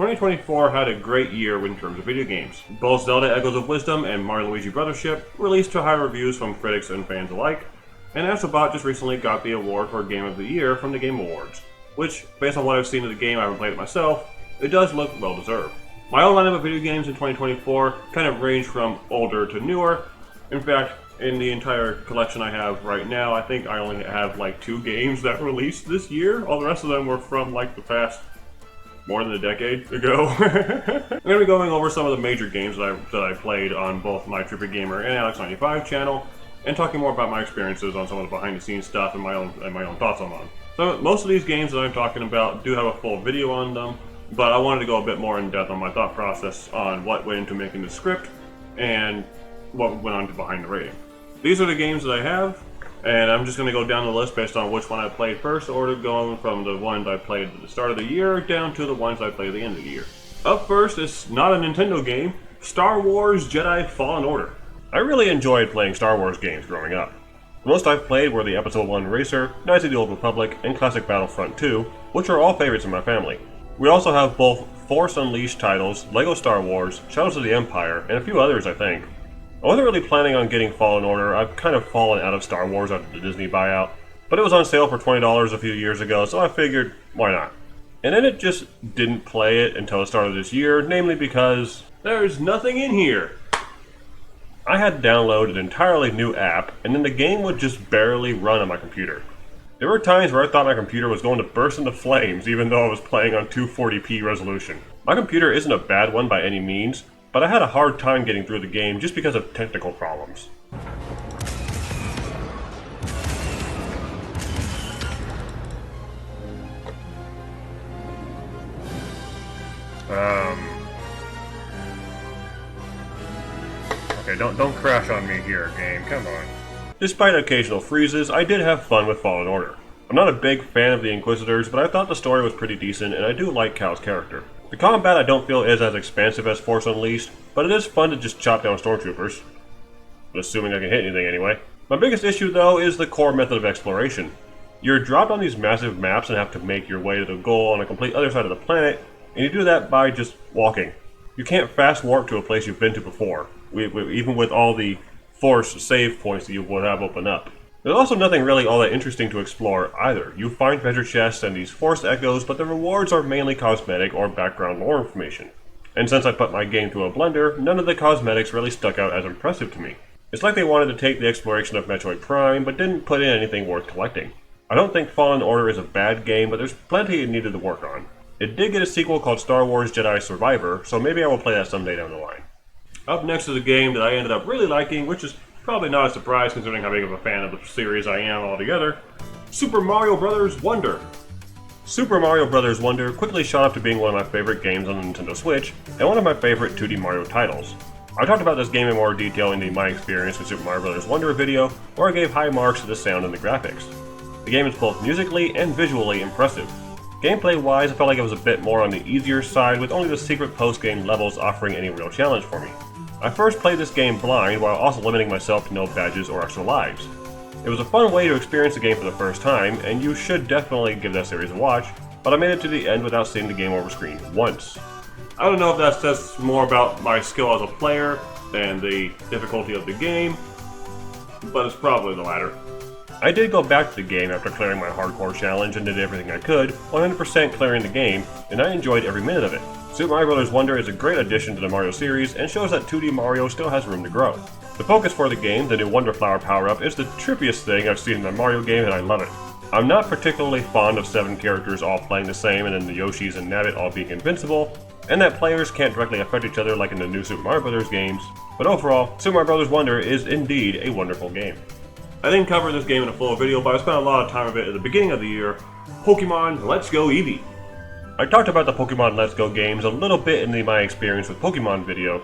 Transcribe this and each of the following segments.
2024 had a great year in terms of video games. Both Zelda Echoes of Wisdom and Mario & Luigi Brothership released to high reviews from critics and fans alike, and Astrobot just recently got the award for Game of the Year from the Game Awards, which, based on what I've seen of the game, I haven't played it myself, it does look well deserved. My own lineup of video games in 2024 kind of range from older to newer. In fact, in the entire collection I have right now, I think I only have like 2 games that released this year. All the rest of them were from like the past more than a decade ago. I'm going to be going over some of the major games that I played on both my Trippy Gamer and Alex95 channel, and talking more about my experiences on some of the behind-the-scenes stuff and my own thoughts on them. So most of these games that I'm talking about do have a full video on them, but I wanted to go a bit more in depth on my thought process on what went into making the script and what went on to behind the rating. These are the games that I have, and I'm just going to go down the list based on which one I played first, or going from the ones I played at the start of the year down to the ones I played at the end of the year. Up first is not a Nintendo game, Star Wars Jedi Fallen Order. I really enjoyed playing Star Wars games growing up. The most I've played were the Episode 1 Racer, Knights of the Old Republic, and Classic Battlefront 2, which are all favorites in my family. We also have both Force Unleashed titles, LEGO Star Wars, Shadows of the Empire, and a few others I think. I wasn't really planning on getting Fallen Order. I've kind of fallen out of Star Wars after the Disney buyout, but it was on sale for $20 a few years ago, so I figured, why not? And then it just didn't play it until the start of this year, namely because there's nothing in here. I had to download an entirely new app, and then the game would just barely run on my computer. There were times where I thought my computer was going to burst into flames even though I was playing on 240p resolution. My computer isn't a bad one by any means, but I had a hard time getting through the game just because of technical problems. Okay, don't crash on me here, game, come on. Despite occasional freezes, I did have fun with Fallen Order. I'm not a big fan of the Inquisitors, but I thought the story was pretty decent, and I do like Cal's character. The combat I don't feel is as expansive as Force Unleashed, but it is fun to just chop down stormtroopers. Assuming I can hit anything anyway. My biggest issue though is the core method of exploration. You're dropped on these massive maps and have to make your way to the goal on a complete other side of the planet, and you do that by just walking. You can't fast warp to a place you've been to before, even with all the Force save points that you would have open up. There's also nothing really all that interesting to explore either. You find treasure chests and these force echoes, but the rewards are mainly cosmetic or background lore information. And since I put my game through a blender, none of the cosmetics really stuck out as impressive to me. It's like they wanted to take the exploration of Metroid Prime, but didn't put in anything worth collecting. I don't think Fallen Order is a bad game, but there's plenty it needed to work on. It did get a sequel called Star Wars Jedi Survivor, so maybe I will play that someday down the line. Up next is a game that I ended up really liking, which is probably not a surprise considering how big of a fan of the series I am altogether. Super Mario Bros. Wonder. Super Mario Bros. Wonder quickly shot up to being one of my favorite games on the Nintendo Switch, and one of my favorite 2D Mario titles. I talked about this game in more detail in the My Experience with Super Mario Bros. Wonder video, where I gave high marks to the sound and the graphics. The game is both musically and visually impressive. Gameplay-wise, I felt like it was a bit more on the easier side, with only the secret post-game levels offering any real challenge for me. I first played this game blind while also limiting myself to no badges or extra lives. It was a fun way to experience the game for the first time, and you should definitely give that series a watch, but I made it to the end without seeing the game over screen once. I don't know if that says more about my skill as a player than the difficulty of the game, but it's probably the latter. I did go back to the game after clearing my hardcore challenge and did everything I could, 100% clearing the game, and I enjoyed every minute of it. Super Mario Bros. Wonder is a great addition to the Mario series and shows that 2D Mario still has room to grow. The focus for the game, the new Wonder Flower power-up, is the trippiest thing I've seen in a Mario game and I love it. I'm not particularly fond of 7 characters all playing the same and then the Yoshis and Nabbit all being invincible, and that players can't directly affect each other like in the new Super Mario Bros. Games, but overall, Super Mario Bros. Wonder is indeed a wonderful game. I didn't cover this game in a full video, but I spent a lot of time of it at the beginning of the year. Pokemon Let's Go Eevee. I talked about the Pokemon Let's Go games a little bit in the My Experience with Pokemon video,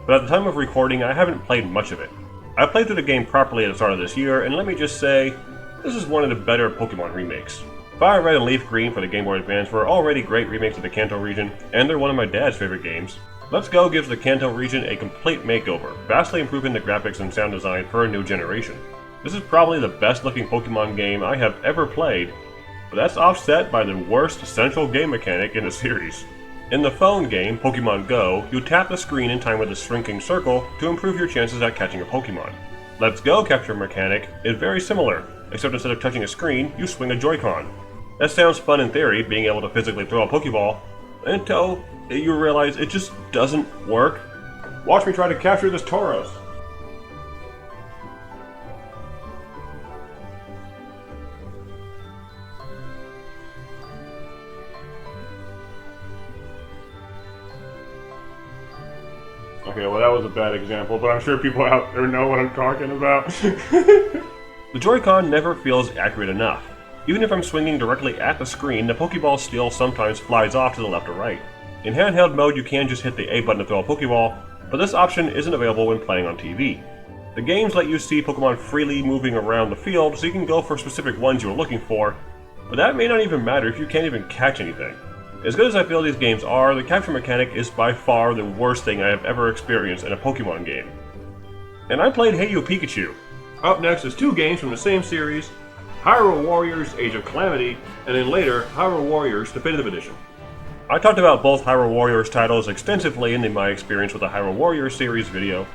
but at the time of recording I haven't played much of it. I played through the game properly at the start of this year, and let me just say, this is one of the better Pokemon remakes. Fire Red and Leaf Green for the Game Boy Advance were already great remakes of the Kanto region, and they're one of my dad's favorite games. Let's Go gives the Kanto region a complete makeover, vastly improving the graphics and sound design for a new generation. This is probably the best looking Pokemon game I have ever played, but that's offset by the worst central game mechanic in the series. In the phone game, Pokemon Go, you tap the screen in time with a shrinking circle to improve your chances at catching a Pokemon. Let's Go capture mechanic is very similar, except instead of touching a screen, you swing a Joy-Con. That sounds fun in theory, being able to physically throw a Pokeball, until you realize it just doesn't work. Watch me try to capture this Tauros. Okay, well that was a bad example, but I'm sure people out there know what I'm talking about. The Joy-Con never feels accurate enough. Even if I'm swinging directly at the screen, the Pokeball still sometimes flies off to the left or right. In handheld mode, you can just hit the A button to throw a Pokeball, but this option isn't available when playing on TV. The games let you see Pokemon freely moving around the field, so you can go for specific ones you are looking for, but that may not even matter if you can't even catch anything. As good as I feel these games are, the capture mechanic is by far the worst thing I have ever experienced in a Pokemon game. And I played Hey You Pikachu. Up next is two games from the same series, Hyrule Warriors Age of Calamity, and then later, Hyrule Warriors Definitive Edition. I talked about both Hyrule Warriors titles extensively in my experience with the Hyrule Warriors series video.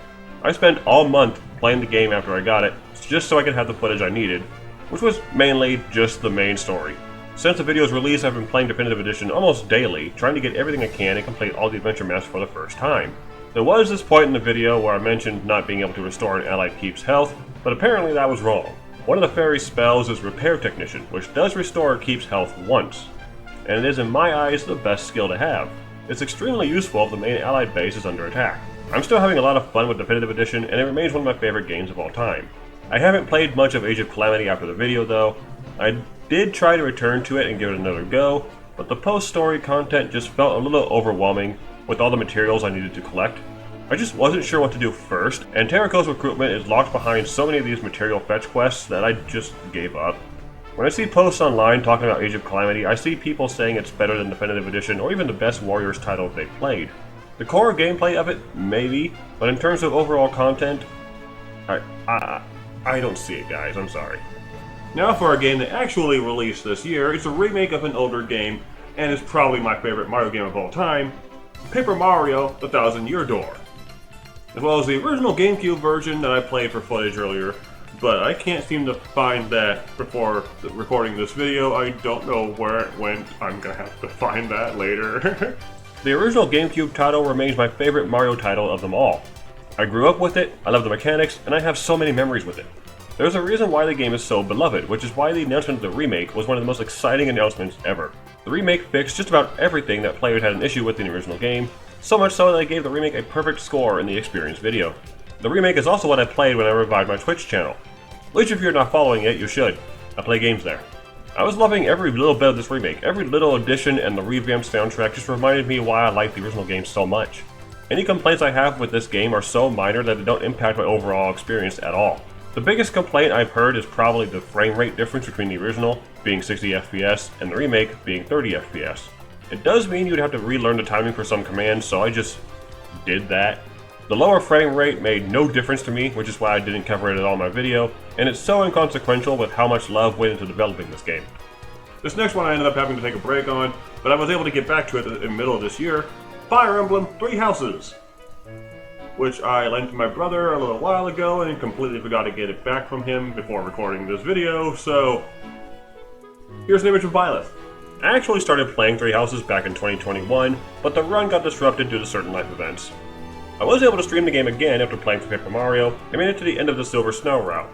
I spent all month playing the game after I got it, just so I could have the footage I needed, which was mainly just the main story. Since the video's release, I've been playing Definitive Edition almost daily, trying to get everything I can and complete all the adventure maps for the first time. There was this point in the video where I mentioned not being able to restore an allied keep's health, but apparently that was wrong. One of the fairy's spells is Repair Technician, which does restore a keep's health once, and it is in my eyes the best skill to have. It's extremely useful if the main allied base is under attack. I'm still having a lot of fun with Definitive Edition, and it remains one of my favorite games of all time. I haven't played much of Age of Calamity after the video though. I did try to return to it and give it another go, but the post-story content just felt a little overwhelming with all the materials I needed to collect. I just wasn't sure what to do first, and Terraco's recruitment is locked behind so many of these material fetch quests that I just gave up. When I see posts online talking about Age of Calamity, I see people saying it's better than Definitive Edition or even the best Warriors title they've played. The core gameplay of it, maybe, but in terms of overall content, I don't see it, guys, I'm sorry. Now for a game that actually released this year. It's a remake of an older game, and is probably my favorite Mario game of all time, Paper Mario: The Thousand Year Door. As well as the original GameCube version that I played for footage earlier, but I can't seem to find that before recording this video. I don't know where it went. I'm gonna have to find that later. The original GameCube title remains my favorite Mario title of them all. I grew up with it, I love the mechanics, and I have so many memories with it. There's a reason why the game is so beloved, which is why the announcement of the remake was one of the most exciting announcements ever. The remake fixed just about everything that players had an issue with in the original game, so much so that I gave the remake a perfect score in the Experience video. The remake is also what I played when I revived my Twitch channel. Which if you're not following it, you should. I play games there. I was loving every little bit of this remake. Every little addition and the revamped soundtrack just reminded me why I liked the original game so much. Any complaints I have with this game are so minor that they don't impact my overall experience at all. The biggest complaint I've heard is probably the frame rate difference between the original, being 60 FPS, and the remake, being 30 FPS. It does mean you'd have to relearn the timing for some commands, so I just did that. The lower frame rate made no difference to me, which is why I didn't cover it at all in my video, and it's so inconsequential with how much love went into developing this game. This next one I ended up having to take a break on, but I was able to get back to it in the middle of this year. Fire Emblem Three Houses, which I lent to my brother a little while ago and completely forgot to get it back from him before recording this video, so here's an image of Byleth. I actually started playing Three Houses back in 2021, but the run got disrupted due to certain life events. I was able to stream the game again after playing for Paper Mario, and made it to the end of the Silver Snow route.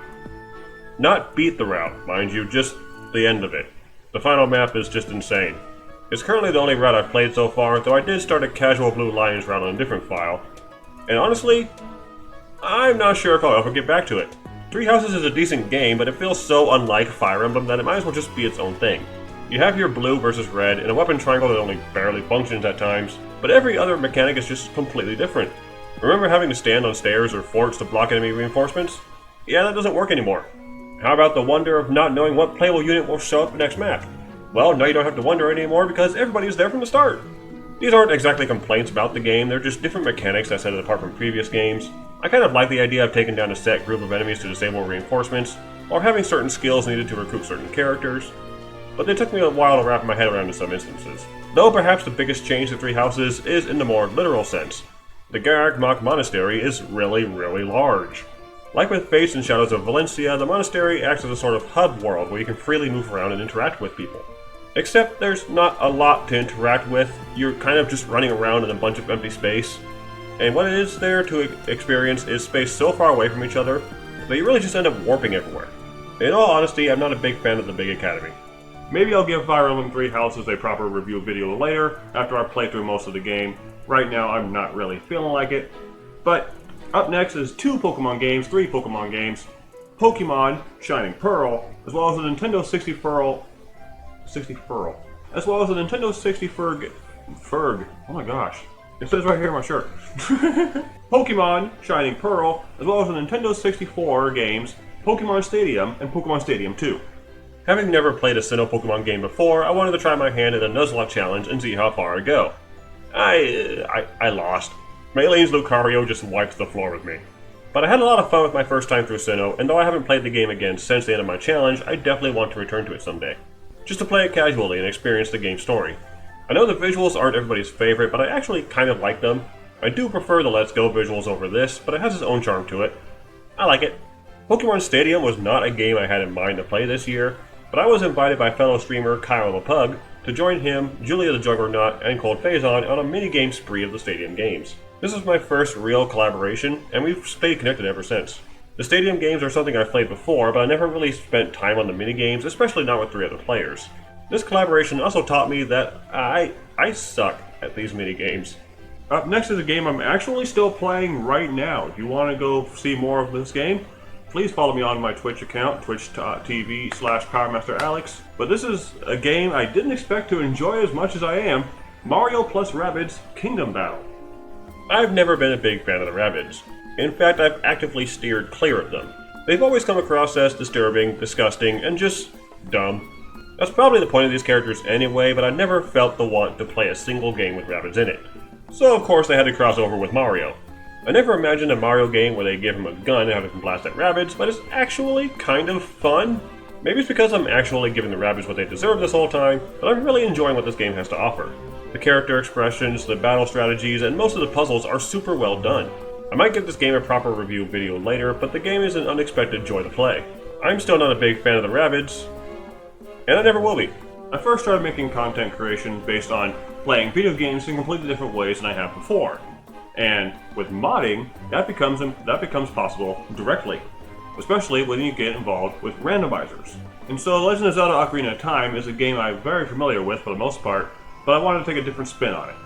Not beat the route, mind you, just the end of it. The final map is just insane. It's currently the only route I've played so far, though I did start a casual Blue Lions route on a different file. And honestly, I'm not sure if I'll ever get back to it. Three Houses is a decent game, but it feels so unlike Fire Emblem that it might as well just be its own thing. You have your blue versus red, and a weapon triangle that only barely functions at times, but every other mechanic is just completely different. Remember having to stand on stairs or forts to block enemy reinforcements? Yeah, that doesn't work anymore. How about the wonder of not knowing what playable unit will show up the next map? Well, now you don't have to wonder anymore because everybody's there from the start. These aren't exactly complaints about the game, they're just different mechanics that set it apart from previous games. I kind of like the idea of taking down a set group of enemies to disable reinforcements, or having certain skills needed to recruit certain characters. but it took me a while to wrap my head around in some instances. Though perhaps the biggest change to Three Houses is in the more literal sense. The Garreg Mach Monastery is really large. Like with Fates and Shadows of Valencia, the monastery acts as a sort of hub world where you can freely move around and interact with people. Except there's not a lot to interact with, you're kind of just running around in a bunch of empty space. And what it is there to experience is space so far away from each other that you really just end up warping everywhere. In all honesty, I'm not a big fan of the Big Academy. Maybe I'll give Fire Emblem Three Houses a proper review video later, after I play through most of the game. Right now, I'm not really feeling like it. But up next is three Pokemon games. Pokemon Shining Pearl, as well as the Nintendo 60 Ferg. As well as the Nintendo 60 Ferg. Oh my gosh. It says right here on my shirt. Pokemon Shining Pearl, as well as the Nintendo 64 games, Pokemon Stadium and Pokemon Stadium 2. Having never played a Sinnoh Pokemon game before, I wanted to try my hand at a Nuzlocke challenge and see how far I go. I lost. Maylaine's Lucario just wiped the floor with me. But I had a lot of fun with my first time through Sinnoh, and though I haven't played the game again since the end of my challenge, I definitely want to return to it someday. Just to play it casually and experience the game's story. I know the visuals aren't everybody's favorite, but I actually kind of like them. I do prefer the Let's Go visuals over this, but it has its own charm to it. I like it. Pokemon Stadium was not a game I had in mind to play this year, but I was invited by fellow streamer Kyle the Pug to join him, Julia the Juggernaut, and Cold Phazon on a minigame spree of the Stadium games. This is my first real collaboration, and we've stayed connected ever since. The Stadium games are something I've played before, but I never really spent time on the minigames, especially not with 3 other players. This collaboration also taught me that I suck at these minigames. Up next is a game I'm actually still playing right now. If you want to go see more of this game, please follow me on my Twitch account, twitch.tv/PowerMasterAlex. But this is a game I didn't expect to enjoy as much as I am, Mario plus Rabbids Kingdom Battle. I've never been a big fan of the Rabbids. In fact, I've actively steered clear of them. They've always come across as disturbing, disgusting, and just dumb. That's probably the point of these characters anyway, but I never felt the want to play a single game with Rabbids in it. So of course they had to cross over with Mario. I never imagined a Mario game where they give him a gun and have him blast at Rabbids, but it's actually kind of fun. Maybe it's because I'm actually giving the Rabbids what they deserve this whole time, but I'm really enjoying what this game has to offer. The character expressions, the battle strategies, and most of the puzzles are super well done. I might give this game a proper review video later, but the game is an unexpected joy to play. I'm still not a big fan of the Rabbids, and I never will be. I first started making content creation based on playing video games in completely different ways than I have before. And with modding, that becomes possible directly, especially when you get involved with randomizers. And so Legend of Zelda Ocarina of Time is a game I'm very familiar with for the most part, but I wanted to take a different spin on it.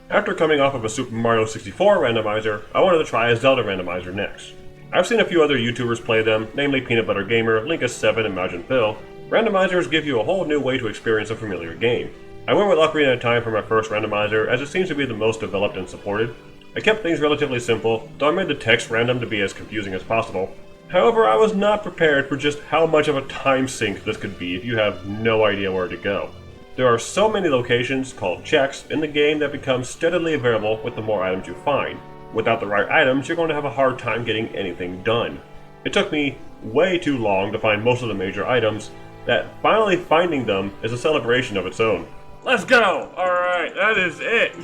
After coming off of a Super Mario 64 randomizer, I wanted to try a Zelda randomizer next. I've seen a few other YouTubers play them, namely Peanut Butter Gamer, Linkus7, and Majin Phil. Randomizers give you a whole new way to experience a familiar game. I went with Ocarina of Time for my first randomizer, as it seems to be the most developed and supported. I kept things relatively simple, though I made the text random to be as confusing as possible. However, I was not prepared for just how much of a time sink this could be if you have no idea where to go. There are so many locations, called checks, in the game that become steadily available with the more items you find. Without the right items, you're going to have a hard time getting anything done. It took me way too long to find most of the major items, that finally finding them is a celebration of its own. Let's go! Alright, that is it!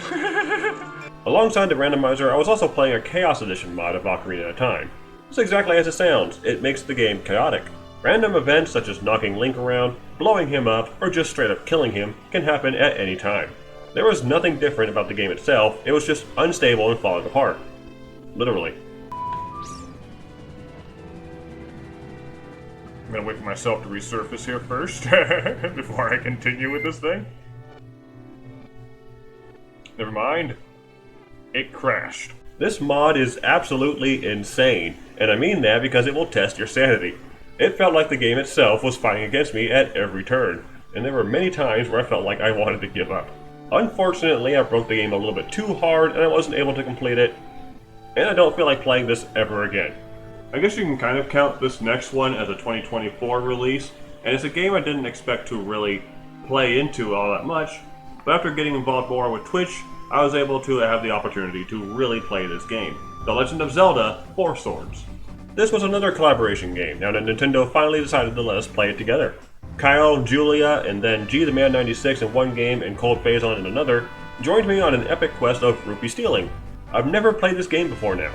Alongside the randomizer, I was also playing a Chaos Edition mod of Ocarina of Time. It's exactly as it sounds, it makes the game chaotic. Random events such as knocking Link around, blowing him up, or just straight up killing him can happen at any time. There was nothing different about the game itself, it was just unstable and falling apart. Literally. I'm gonna wait for myself to resurface here first, before I continue with this thing. Never mind. It crashed. This mod is absolutely insane, and I mean that because it will test your sanity. It felt like the game itself was fighting against me at every turn, and there were many times where I felt like I wanted to give up. Unfortunately, I broke the game a little bit too hard and I wasn't able to complete it, and I don't feel like playing this ever again. I guess you can kind of count this next one as a 2024 release, and it's a game I didn't expect to really play into all that much, but after getting involved more with Twitch, I was able to have the opportunity to really play this game. The Legend of Zelda 4 Swords. This was another collaboration game, now that Nintendo finally decided to let us play it together. Kyle, Julia, and then G the Man 96 in one game and Cold Phazon in another, joined me on an epic quest of rupee stealing. I've never played this game before now.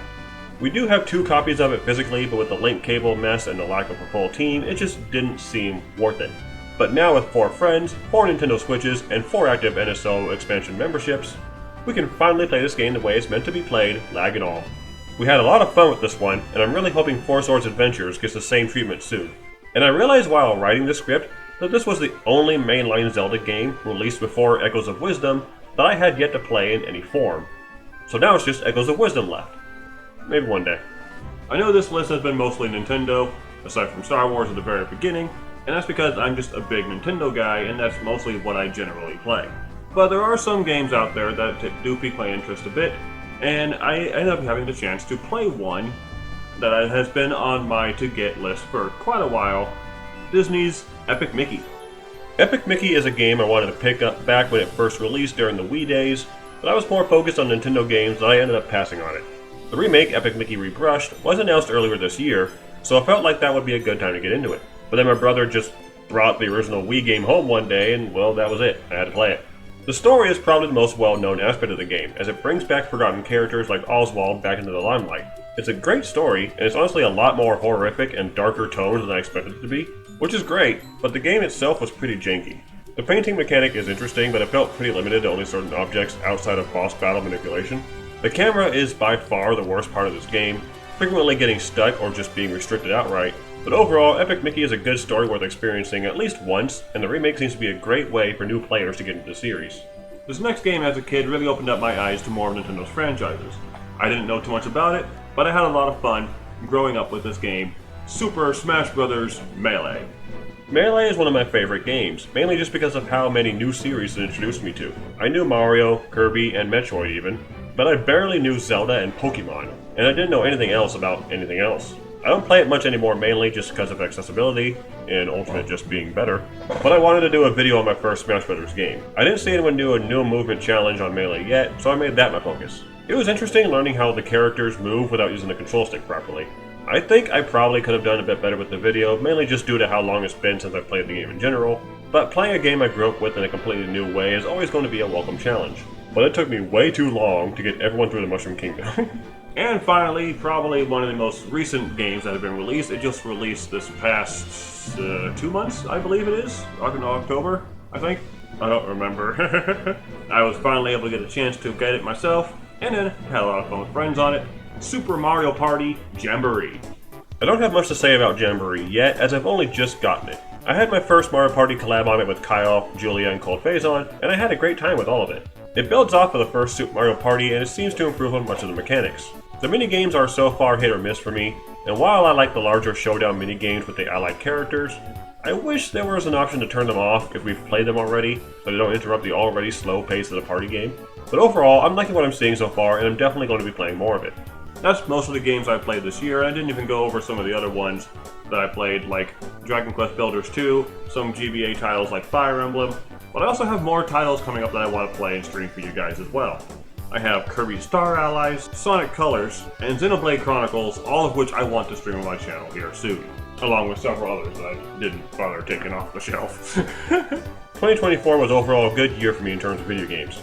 We do have 2 copies of it physically, but with the link cable mess and the lack of a full team, it just didn't seem worth it. But now with 4 friends, 4 Nintendo Switches, and 4 active NSO expansion memberships, we can finally play this game the way it's meant to be played, lag and all. We had a lot of fun with this one, and I'm really hoping Four Swords Adventures gets the same treatment soon. And I realized while writing this script that this was the only mainline Zelda game released before Echoes of Wisdom that I had yet to play in any form. So now it's just Echoes of Wisdom left. Maybe one day. I know this list has been mostly Nintendo, aside from Star Wars at the very beginning, and that's because I'm just a big Nintendo guy and that's mostly what I generally play. But there are some games out there that do pique my interest a bit, and I ended up having the chance to play one that has been on my to-get list for quite a while, Disney's Epic Mickey. Epic Mickey is a game I wanted to pick up back when it first released during the Wii days, but I was more focused on Nintendo games and I ended up passing on it. The remake, Epic Mickey Rebrushed, was announced earlier this year, so I felt like that would be a good time to get into it. But then my brother just brought the original Wii game home one day and, well, that was it. I had to play it. The story is probably the most well-known aspect of the game, as it brings back forgotten characters like Oswald back into the limelight. It's a great story, and it's honestly a lot more horrific and darker tones than I expected it to be, which is great, but the game itself was pretty janky. The painting mechanic is interesting, but it felt pretty limited to only certain objects outside of boss battle manipulation. The camera is by far the worst part of this game, frequently getting stuck or just being restricted outright, but overall, Epic Mickey is a good story worth experiencing at least once, and the remake seems to be a great way for new players to get into the series. This next game as a kid really opened up my eyes to more of Nintendo's franchises. I didn't know too much about it, but I had a lot of fun growing up with this game, Super Smash Bros. Melee. Melee is one of my favorite games, mainly just because of how many new series it introduced me to. I knew Mario, Kirby, and Metroid even, but I barely knew Zelda and Pokemon, and I didn't know anything else about anything else. I don't play it much anymore mainly just because of accessibility, and Ultimate just being better, but I wanted to do a video on my first Smash Bros. Game. I didn't see anyone do a new movement challenge on Melee yet, so I made that my focus. It was interesting learning how the characters move without using the control stick properly. I think I probably could have done a bit better with the video, mainly just due to how long it's been since I played the game in general, but playing a game I grew up with in a completely new way is always going to be a welcome challenge. But it took me way too long to get everyone through the Mushroom Kingdom. And finally, probably one of the most recent games that have been released. It just released this past 2 months, I believe it is. October, I think. I don't remember. I was finally able to get a chance to get it myself, and then had a lot of fun with friends on it. Super Mario Party Jamboree. I don't have much to say about Jamboree yet, as I've only just gotten it. I had my first Mario Party collab on it with Kyle, Julia, and Cold Phazon, and I had a great time with all of it. It builds off of the first Super Mario Party, and it seems to improve on much of the mechanics. The minigames are so far hit or miss for me, and while I like the larger showdown minigames with the allied characters, I wish there was an option to turn them off if we've played them already, so they don't interrupt the already slow pace of the party game. But overall, I'm liking what I'm seeing so far, and I'm definitely going to be playing more of it. That's most of the games I played this year, and I didn't even go over some of the other ones that I played, like Dragon Quest Builders 2, some GBA titles like Fire Emblem, but I also have more titles coming up that I want to play and stream for you guys as well. I have Kirby Star Allies, Sonic Colors, and Xenoblade Chronicles, all of which I want to stream on my channel here soon, along with several others that I didn't bother taking off the shelf. 2024 was overall a good year for me in terms of video games.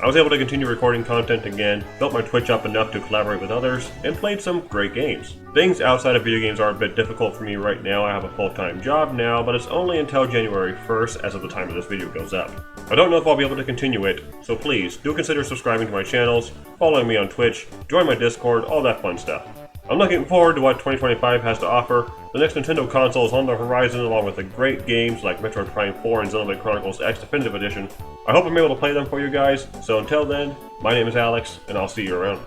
I was able to continue recording content again, built my Twitch up enough to collaborate with others, and played some great games. Things outside of video games are a bit difficult for me right now. I have a full-time job now, but it's only until January 1st as of the time of this video goes up. I don't know if I'll be able to continue it, so please do consider subscribing to my channels, following me on Twitch, join my Discord, all that fun stuff. I'm looking forward to what 2025 has to offer. The next Nintendo console is on the horizon, along with the great games like Metroid Prime 4 and Xenoblade Chronicles X Definitive Edition. I hope I'm able to play them for you guys, so until then, my name is Alex, and I'll see you around.